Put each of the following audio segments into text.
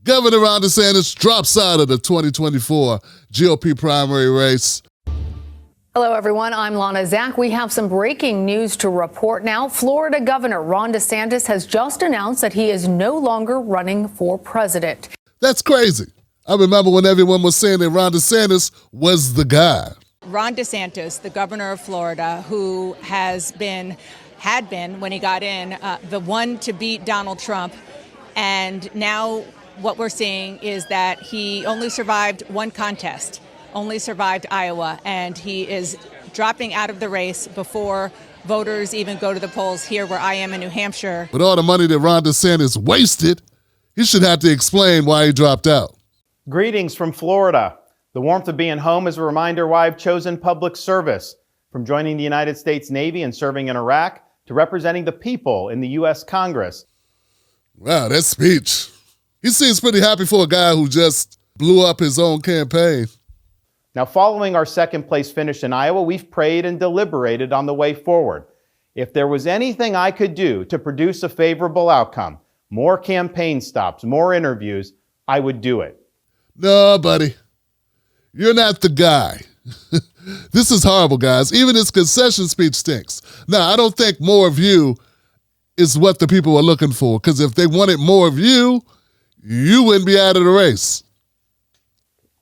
Governor Ron DeSantis drops out of the 2024 GOP primary race. Hello, everyone. I'm Lana Zach. We have some breaking news to report now. Florida Governor Ron DeSantis has just announced that he is no longer running for president. That's crazy. I remember when everyone was saying that Ron DeSantis was the guy. Ron DeSantis, the governor of Florida, who had been, when he got in, the one to beat Donald Trump. And now what we're seeing is that he only survived one contest, only survived Iowa, and he is dropping out of the race before voters even go to the polls here where I am in New Hampshire. With all the money that Ron DeSantis wasted, he should have to explain why he dropped out. Greetings from Florida. The warmth of being home is a reminder why I've chosen public service. From joining the United States Navy and serving in Iraq to representing the people in the U.S. Congress. Wow, that speech. He seems pretty happy for a guy who just blew up his own campaign. Now, following our second place finish in Iowa, we've prayed and deliberated on the way forward. If there was anything I could do to produce a favorable outcome, more campaign stops, more interviews, I would do it. No, buddy. You're not the guy. This is horrible, guys. Even his concession speech stinks. Now, I don't think more of you is what the people are looking for, because if they wanted more of you, you wouldn't be out of the race.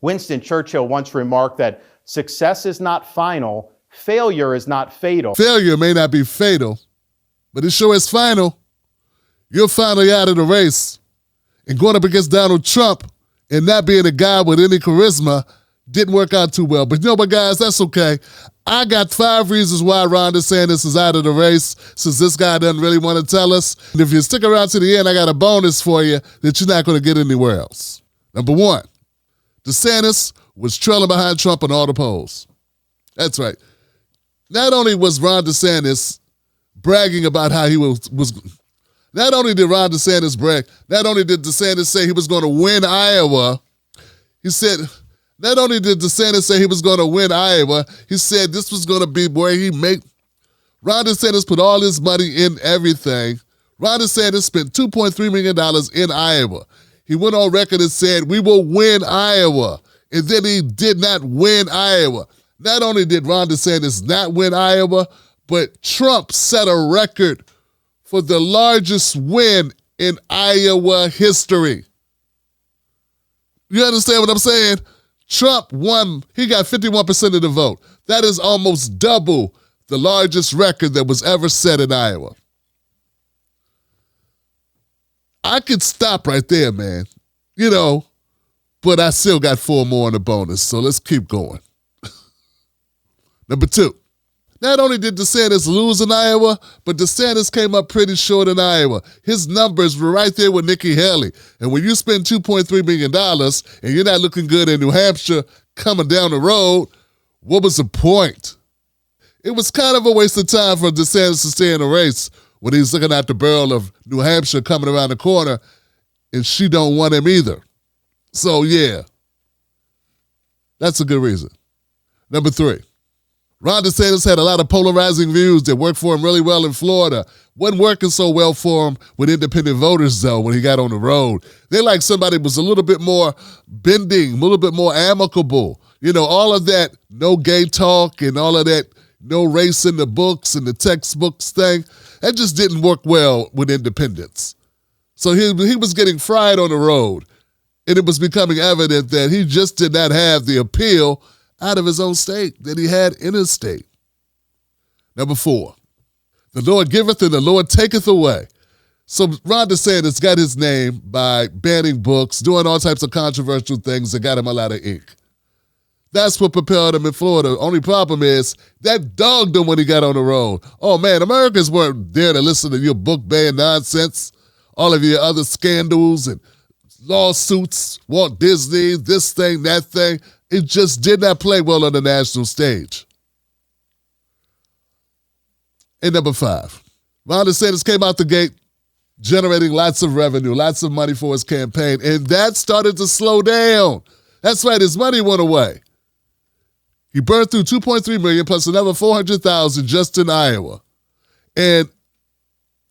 Winston Churchill once remarked that success is not final, failure is not fatal. Failure may not be fatal, but it sure is final. You're finally out of the race. And going up against Donald Trump and not being a guy with any charisma didn't work out too well. But you know what, guys, that's okay. I got 5 reasons why Ron DeSantis is out of the race, since this guy doesn't really want to tell us. And if you stick around to the end, I got a bonus for you that you're not going to get anywhere else. Number 1, DeSantis was trailing behind Trump in all the polls. That's right. Not only was Ron DeSantis bragging about how he was not only did Ron DeSantis brag, not only did DeSantis say he was going to win Iowa, he said, not only did DeSantis say he was going to win Iowa, he said this was going to be where Ron DeSantis put all his money in everything. Ron DeSantis spent $2.3 million in Iowa. He went on record and said, we will win Iowa. And then he did not win Iowa. Not only did Ron DeSantis not win Iowa, but Trump set a record for the largest win in Iowa history. You understand what I'm saying? Trump won, he got 51% of the vote. That is almost double the largest record that was ever set in Iowa. I could stop right there, man. But I still got 4 more on the bonus, so let's keep going. Number 2, not only did DeSantis lose in Iowa, but DeSantis came up pretty short in Iowa. His numbers were right there with Nikki Haley. And when you spend $2.3 million and you're not looking good in New Hampshire coming down the road, what was the point? It was kind of a waste of time for DeSantis to stay in the race when he's looking at the barrel of New Hampshire coming around the corner, and she don't want him either. So, yeah, that's a good reason. Number 3. Ron DeSantis had a lot of polarizing views that worked for him really well in Florida. Wasn't working so well for him with independent voters, though, when he got on the road. They like somebody who was a little bit more bending, a little bit more amicable. All of that no gay talk and all of that no race in the books and the textbooks thing, that just didn't work well with independents. So he was getting fried on the road, and it was becoming evident that he just did not have the appeal out of his own state that he had in his state. Number 4, the Lord giveth and the Lord taketh away. So Ron DeSantis got his name by banning books, doing all types of controversial things that got him a lot of ink. That's what propelled him in Florida. Only problem is that dogged him when he got on the road. Oh man, Americans weren't there to listen to your book ban nonsense, all of your other scandals and lawsuits, Walt Disney, this thing, that thing. It just did not play well on the national stage. And number 5, Ron DeSantis came out the gate generating lots of revenue, lots of money for his campaign, and that started to slow down. That's right, his money went away. He burned through $2.3 million plus another $400,000 just in Iowa. And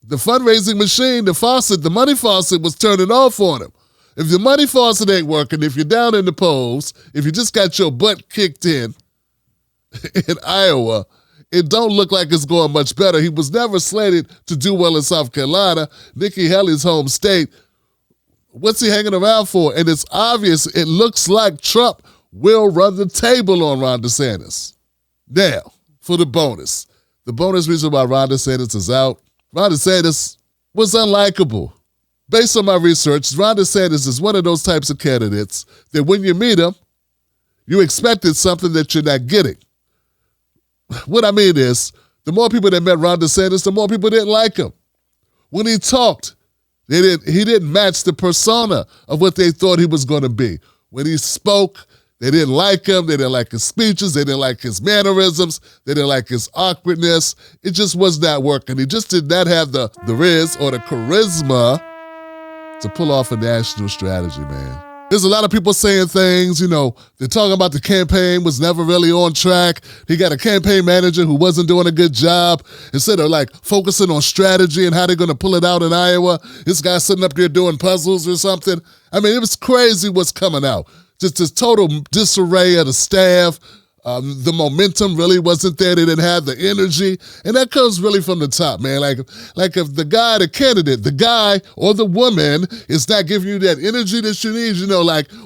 the fundraising machine, the money faucet was turning off on him. If the money faucet ain't working, if you're down in the polls, if you just got your butt kicked in Iowa, it don't look like it's going much better. He was never slated to do well in South Carolina, Nikki Haley's home state. What's he hanging around for? And it's obvious, it looks like Trump will run the table on Ron DeSantis. Now, for the bonus. The bonus reason why Ron DeSantis is out. Ron DeSantis was unlikable. Based on my research, Ron DeSantis is one of those types of candidates that when you meet him, you expected something that you're not getting. What I mean is, the more people that met Ron DeSantis, the more people didn't like him. When he talked, he didn't match the persona of what they thought he was going to be. When he spoke, they didn't like him. They didn't like his speeches. They didn't like his mannerisms. They didn't like his awkwardness. It just was not working. He just did not have the riz or the charisma to pull off a national strategy, man. There's a lot of people saying things, they're talking about the campaign was never really on track. He got a campaign manager who wasn't doing a good job. Instead of focusing on strategy and how they're going to pull it out in Iowa, this guy's sitting up there doing puzzles or something. I mean, it was crazy what's coming out. Just this total disarray of the staff. The momentum really wasn't there. They didn't have the energy. And that comes really from the top, man. Like if the candidate, the guy or the woman is not giving you that energy that you need,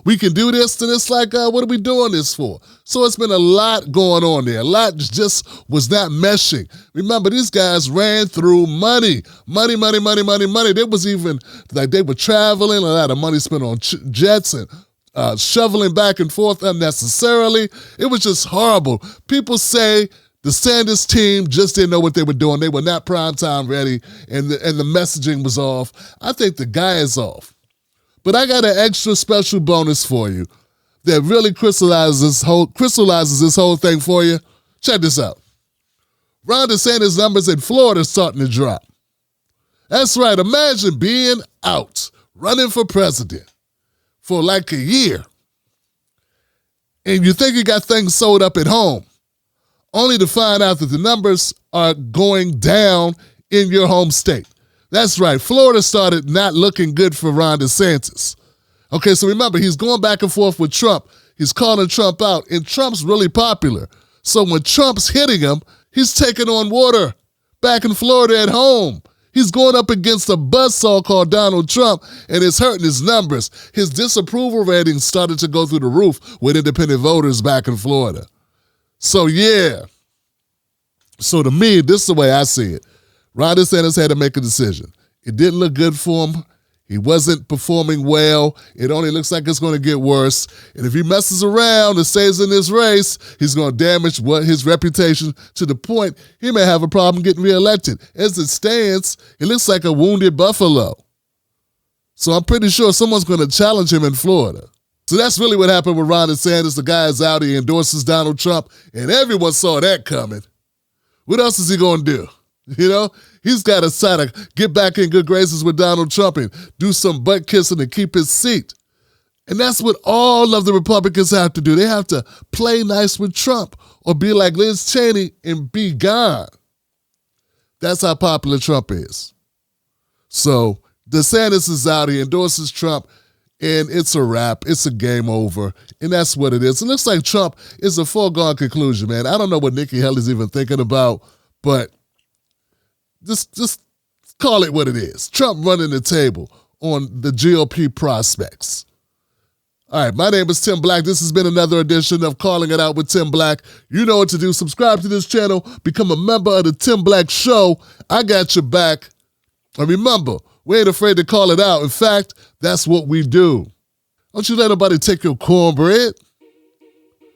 we can do this, then it's what are we doing this for? So it's been a lot going on there. A lot just was not meshing. Remember, these guys ran through money. Money. There was even, they were traveling, a lot of money spent on jets and shoveling back and forth unnecessarily. It was just horrible. People say the Sanders team just didn't know what they were doing. They were not primetime ready, and the messaging was off. I think the guy is off. But I got an extra special bonus for you that really crystallizes this whole thing for you. Check this out. Ron DeSantis' numbers in Florida are starting to drop. That's right. Imagine being out, running for president for a year, and you think you got things sold up at home, only to find out that the numbers are going down in your home state. That's right, Florida started not looking good for Ron DeSantis. Okay, so remember, he's going back and forth with Trump. He's calling Trump out, and Trump's really popular. So when Trump's hitting him, he's taking on water back in Florida at home. He's going up against a buzzsaw called Donald Trump, and it's hurting his numbers. His disapproval ratings started to go through the roof with independent voters back in Florida. So, yeah. So, to me, this is the way I see it. Ron DeSantis had to make a decision. It didn't look good for him. He wasn't performing well. It only looks like it's going to get worse. And if he messes around and stays in this race, he's going to damage his reputation to the point he may have a problem getting reelected. As it stands, it looks like a wounded buffalo. So I'm pretty sure someone's going to challenge him in Florida. So that's really what happened with Ron DeSantis. The guy is out. He endorses Donald Trump, and everyone saw that coming. What else is he going to do? He's got to try to get back in good graces with Donald Trump and do some butt kissing and keep his seat. And that's what all of the Republicans have to do. They have to play nice with Trump or be like Liz Cheney and be gone. That's how popular Trump is. So DeSantis is out. He endorses Trump, and it's a wrap. It's a game over, and that's what it is. It looks like Trump is a foregone conclusion, man. I don't know what Nikki Haley's even thinking about, but Just call it what it is. Trump running the table on the GOP prospects. All right, my name is Tim Black. This has been another edition of Calling It Out with Tim Black. You know what to do. Subscribe to this channel. Become a member of the Tim Black Show. I got your back. And remember, we ain't afraid to call it out. In fact, that's what we do. Don't you let nobody take your cornbread.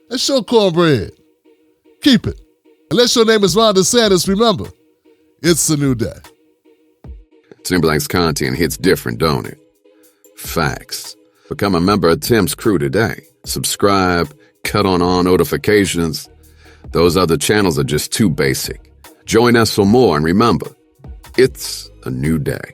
That's your cornbread. Keep it. Unless your name is Ron DeSantis, remember, it's a new day. Tim Black's content hits different, don't it? Facts. Become a member of Tim's crew today. Subscribe, cut on all notifications. Those other channels are just too basic. Join us for more, and remember, it's a new day.